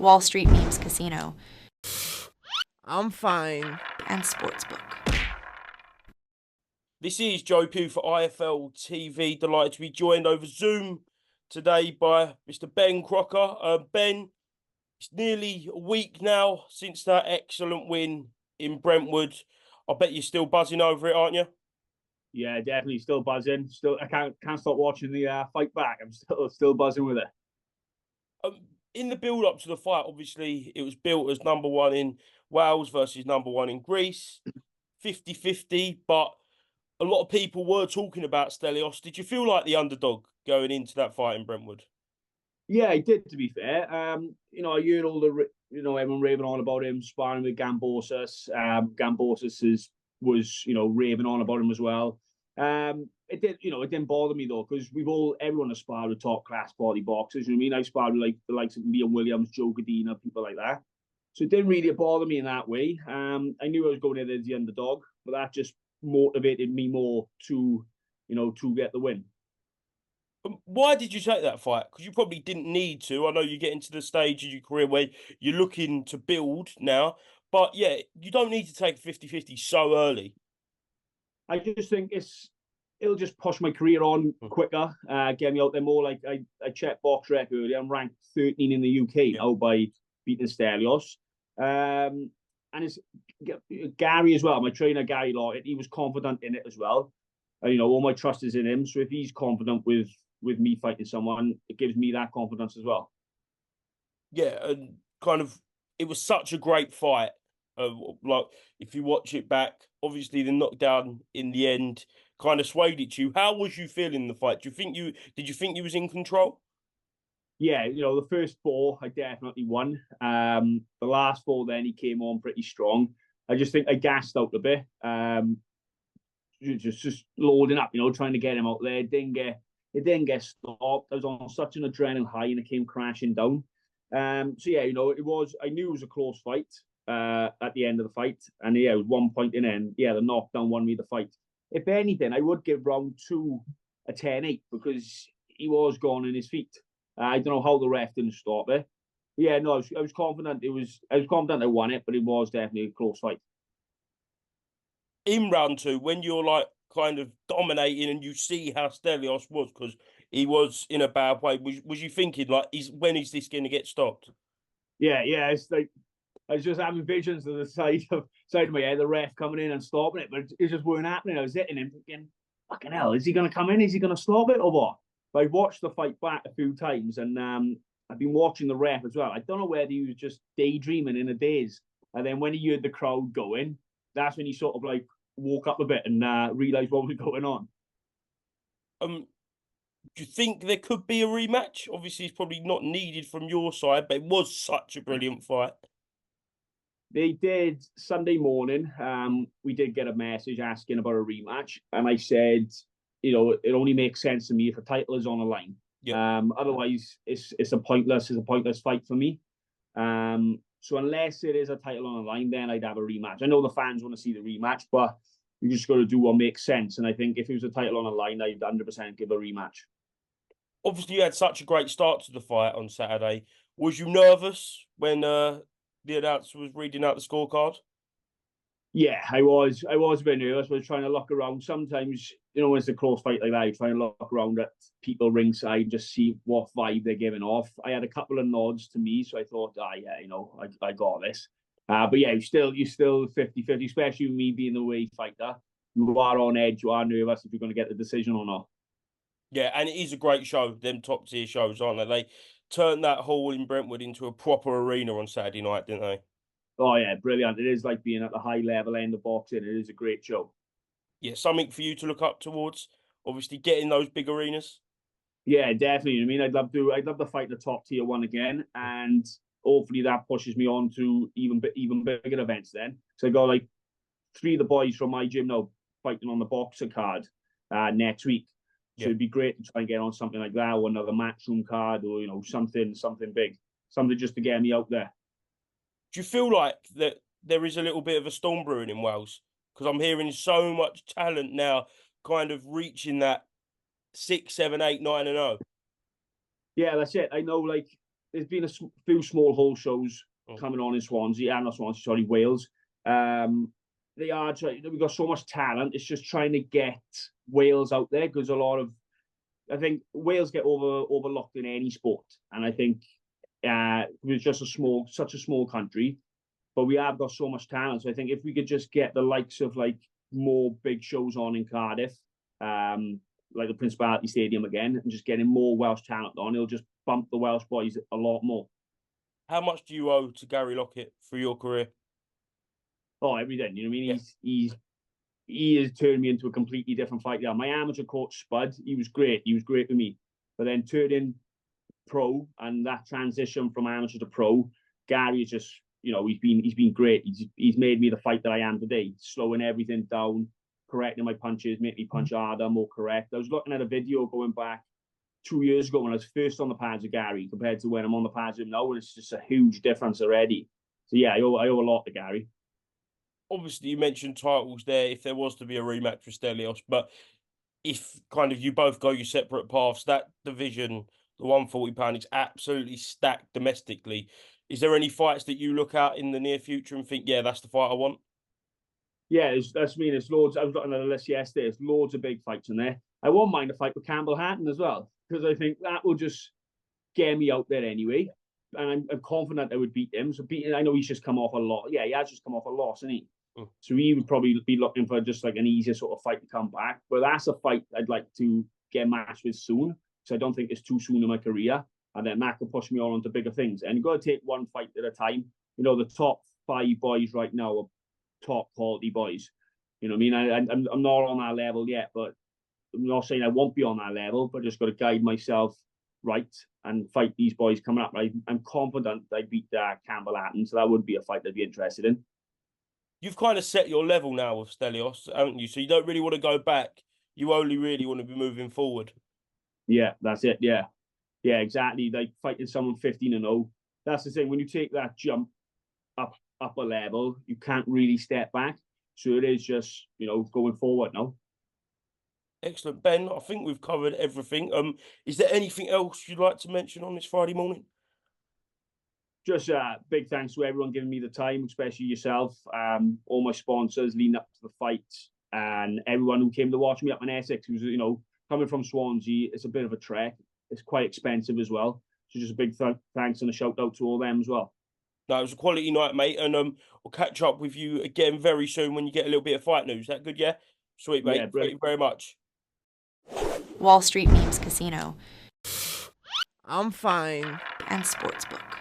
Wall Street Memes Casino, I'm fine. and Sportsbook. This is Joe Pugh for IFLTV. Delighted to be joined over Zoom today by Mr. Ben Crocker. Ben, it's nearly a week now since that excellent win in Brentwood. I bet you're still buzzing over it, aren't you? Yeah, definitely still buzzing. Still, I can't stop watching the fight back. I'm still buzzing with it. In the build-up to the fight, obviously, it was built as #1 in Wales versus #1 in Greece. 50-50, but a lot of people were talking about Stelios. Did you feel like the underdog going into that fight in Brentwood? Yeah, I did, to be fair. I heard all everyone raving on about him sparring with Gambosis. Gambosis was raving on about him as well. It didn't bother me though, because everyone has sparred with top class body boxers. You know what I mean? I sparred with the likes of Liam Williams, Joe Godina, people like that. So it didn't really bother me in that way. I knew I was going in as the underdog, but that just motivated me more to get the win. Why did you take that fight? Because you probably didn't need to. I know you get into the stage of your career where you're looking to build now, but yeah, you don't need to take 50-50 so early. I just think it'll just push my career on quicker, get me out there more. Like I checked box rec earlier. I'm ranked 13 in the UK now by beating Stelios. And it's Gary as well. My trainer Gary Lockett, he was confident in it as well. All my trust is in him. So if he's confident with me fighting someone, it gives me that confidence as well. Yeah, and kind of, it was such a great fight. Like, if you watch it back, obviously the knockdown in the end kind of swayed it to you. How was you feeling in the fight? Did you think you was in control? Yeah, the first 4 I definitely won. The last 4 then he came on pretty strong. I just think I gassed out a bit. Just loading up, trying to get him out there. It didn't get stopped. I was on such an adrenaline high and it came crashing down. So yeah, I knew it was a close fight at the end of the fight. And yeah, it was 1 point in and yeah, the knockdown won me the fight. If anything, I would give round 2 a 10-8 because he was gone in his feet. I don't know how the ref didn't stop it. But yeah, no, I was confident I was confident I won it, but it was definitely a close fight. In round 2, when you're like kind of dominating and you see how Stelios was, because he was in a bad way, was you thinking like, when is this going to get stopped? Yeah, it's like I was just having visions of the side of my head, the ref coming in and stopping it, but it just weren't happening. I was hitting him thinking, fucking hell, is he going to come in? Is he going to stop it or what? But I watched the fight back a few times, and I've been watching the ref as well. I don't know whether he was just daydreaming in a daze, and then when he heard the crowd going, that's when he sort of like woke up a bit and realised what was going on. Do you think there could be a rematch? Obviously, it's probably not needed from your side, but it was such a brilliant fight. They did Sunday morning. We did get a message asking about a rematch, and I said, it only makes sense to me if a title is on the line. Yeah. Otherwise, it's a pointless fight for me. So unless it is a title on the line, then I'd have a rematch. I know the fans want to see the rematch, but you just got to do what makes sense. And I think if it was a title on the line, I'd 100% give a rematch. Obviously, you had such a great start to the fight on Saturday. Was you nervous when the announcer was reading out the scorecard? Yeah, I was a bit nervous. I was trying to look around. Sometimes, when it's a close fight like that, you try and look around at people ringside and just see what vibe they're giving off. I had a couple of nods to me, so I thought, yeah, I got this. But yeah, you're still 50-50, especially with me being the way fighter. You are on edge, you are nervous if you're going to get the decision or not. Yeah, and it is a great show, them top tier shows, aren't they? They turned that hall in Brentwood into a proper arena on Saturday night, didn't they? Oh yeah, brilliant. It is like being at the high level end of boxing. It is a great show. Yeah, something for you to look up towards, obviously getting those big arenas. Yeah, definitely. I mean, I'd love to fight the top tier one again, and hopefully that pushes me on to even bigger events then. So I got like 3 of the boys from my gym now fighting on the boxer card next week. So it'd be great to try and get on something like that, or another matchroom card, or something big, something just to get me out there. Do you feel like that there is a little bit of a storm brewing in Wales? Because I'm hearing so much talent now, kind of reaching that 6, 7, 8, 9 and 0. Yeah, that's it. I know, like there's been a few small hole shows Oh. coming on in Swansea, not Swansea, sorry, Wales. They are we've got so much talent. It's just trying to get Wales out there, because I think Wales get overlooked in any sport, and I think we're just such a small country, but we have got so much talent. So I think if we could just get the likes of like more big shows on in Cardiff, like the Principality Stadium again, and just getting more Welsh talent on, it'll just bump the Welsh boys a lot more. How much do you owe to Gary Lockett for your career? Oh, everything. You know what I mean? Yeah. He has turned me into a completely different fighter. My amateur coach Spud, he was great. He was great with me. But then turning pro, and that transition from amateur to pro, Gary is just, you know, he's been great. He's made me the fight that I am today, slowing everything down, correcting my punches, making me punch harder, more correct. I was looking at a video going back 2 years ago when I was first on the pads with Gary compared to when I'm on the pads with him now, and it's just a huge difference already. So yeah, I owe a lot to Gary. Obviously, you mentioned titles there if there was to be a rematch with Stelios, but if kind of you both go your separate paths, that division, the 140-pound, is absolutely stacked domestically. Is there any fights that you look at in the near future and think, yeah, that's the fight I want? Yeah, there's loads. I was looking at a list yesterday. There's loads of big fights in there. I won't mind a fight with Campbell Hatton as well, because I think that will just get me out there anyway. And I'm confident I would beat him. So I know he's just come off a loss. Yeah, he has just come off a loss, hasn't he? So he would probably be looking for just like an easier sort of fight to come back. But that's a fight I'd like to get matched with soon, because I don't think it's too soon in my career. And then that could push me on to bigger things. And you've got to take one fight at a time. You know, the top 5 boys right now are top quality boys. You know what I mean? I'm not on that level yet, but I'm not saying I won't be on that level, but just got to guide myself right and fight these boys coming up. I'm confident I beat Campbell Hatton, so that would be a fight I'd be interested in. You've kind of set your level now with Stelios, haven't you? So you don't really want to go back. You only really want to be moving forward. Yeah, that's it. Yeah, exactly. Like fighting someone 15-0. That's the thing. When you take that jump up a level, you can't really step back. So it is just, you know, going forward now. Excellent, Ben. I think we've covered everything. Is there anything else you'd like to mention on this Friday morning? Just big thanks to everyone giving me the time, especially yourself, all my sponsors leading up to the fight, and everyone who came to watch me up in Essex. Who's, you know, coming from Swansea, it's a bit of a trek. It's quite expensive as well. So just a big thanks and a shout out to all them as well. No, it was a quality night, mate, and we'll catch up with you again very soon when you get a little bit of fight news. Is that good, yeah? Sweet, mate. Yeah, thank you very much. Wall Street Memes Casino I'm fine. and Sportsbook.